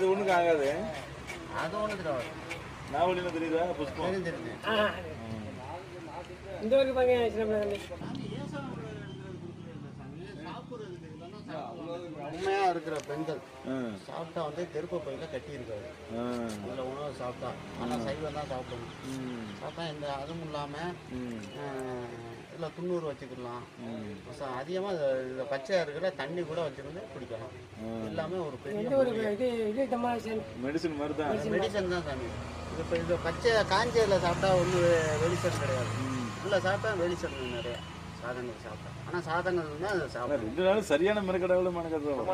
அது ஒண்ணுக்கு ஆகாது. அது ஒண்ணு தெரியாது. நாவலின்னு தெரியுதா? புஷ்பம் தெரிஞ்சு இந்த வரைக்கும் பாருங்க. உண்மையா இருக்கிற பெண்கள் சாப்பிட்டா வந்து தெருப்பு பையில கட்டி இருக்காது. அதில் உணவு சாப்பிட்டா ஆனால் சைவம் தான் சாப்பிடணும். சாப்பிட்டா இந்த அதுவும் இல்லாமல் இதில் துண்ணூறு வச்சுக்கலாம். அதிகமாக இந்த பச்சையாக இருக்கிற தண்ணி கூட வச்சுருந்து குடிக்கலாம். எல்லாமே ஒரு பெரிய மெடிசன் மாதிரி தான். மெடிசன் தான் சாமி. இப்போ இந்த பச்சை காஞ்சதில் சாப்பிட்டா ஒன்றும் வெளிச்சல் கிடையாது. இல்லை சாப்பிட்டா வெளிச்சல் நிறையா சாதங்கள் சாப்பிட்டேன். ஆனால் சாதங்கள் தான் சாப்பிட்றேன். 2 நாள் சரியான மெனக்கடவுள் மெனக்கடவுள்.